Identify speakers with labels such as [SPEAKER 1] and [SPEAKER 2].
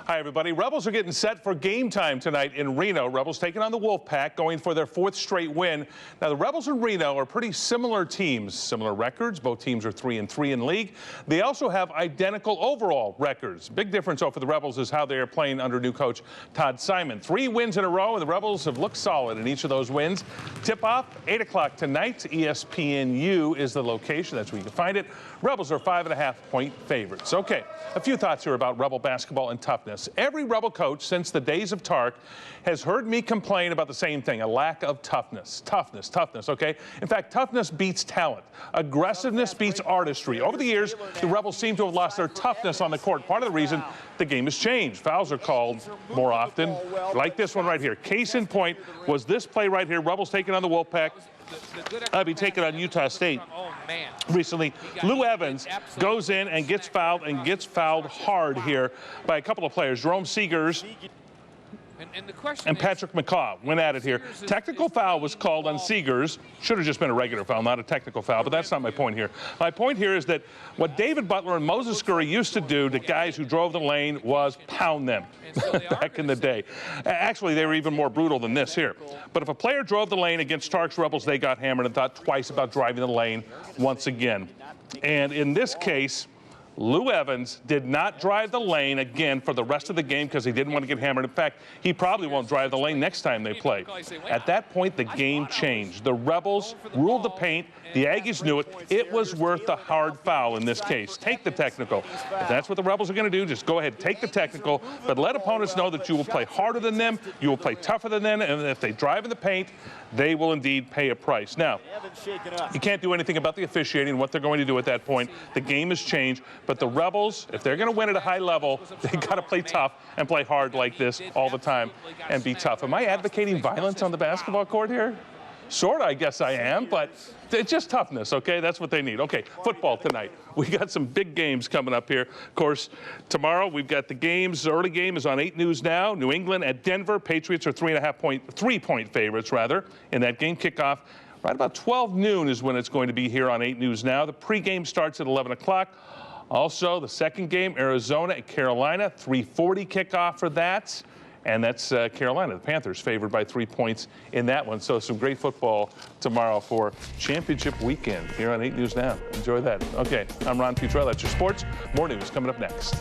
[SPEAKER 1] Hi, everybody. Rebels are getting set for game time tonight in Reno. Rebels taking on the Wolfpack, going for their 4th straight win. Now, the Rebels and Reno are pretty similar teams, similar records. Both teams are 3-3 in league. They also have identical overall records. Big difference, though, for the Rebels is how they are playing under new coach Todd Simon. 3 wins in a row, and the Rebels have looked solid in each of those wins. Tip-off, 8 o'clock tonight. ESPNU is the location. That's where you can find it. Rebels are 5.5-point favorites. Okay, a few thoughts here about Rebel basketball and toughness. Every Rebel coach since the days of Tark has heard me complain about the same thing, a lack of toughness. Toughness, okay? In fact, toughness beats talent. Aggressiveness beats artistry. Over the years, the Rebels seem to have lost their toughness on the court. Part of the reason the game has changed. Fouls are called more often, like this one right here. Case in point was this play right here. Rebels taking on the Wolfpack. I'll be taking on Utah State recently. Lou Evans goes in and gets fouled hard here by a couple of players. Jerome Seegers and Patrick McCaw went at it here. Technical foul was called on Seegers. Should have just been a regular foul, not a technical foul, but that's not my point here. My point here is that what David Butler and Moses Scurry used to do to guys who drove the lane was pound them back in the day. Actually, they were even more brutal than this here. But if a player drove the lane against Stark's Rebels, they got hammered and thought twice about driving the lane once again. And in this case, Lou Evans did not drive the lane again for the rest of the game because he didn't want to get hammered. In fact, he probably won't drive the lane next time they play. At that point, the game changed. The Rebels ruled the paint. The Aggies knew it. It was worth a hard foul in this case. Take the technical. If that's what the Rebels are going to do, just go ahead, take the technical, but let opponents know that you will play harder than them, you will play tougher than them, and if they drive in the paint, they will indeed pay a price. Now, you can't do anything about the officiating and what they're going to do at that point. The game has changed, but the Rebels, if they're going to win at a high level, they got to play tough and play hard like this all the time and be tough. Am I advocating violence on the basketball court here? Sort of, I guess I am, but it's just toughness, okay? That's what they need. Okay, football tonight. We got some big games coming up here. Of course, tomorrow we've got the games. The early game is on 8 News Now. New England at Denver. Patriots are 3-point favorites, rather, in that game. Kickoff right about 12 noon is when it's going to be here on 8 News Now. The pregame starts at 11 o'clock. Also, the second game, Arizona at Carolina, 3:40 kickoff for that. And that's Carolina. The Panthers favored by 3 points in that one. So some great football tomorrow for championship weekend here on 8 News Now. Enjoy that. Okay, I'm Ron Futrell. That's your sports. More news coming up next.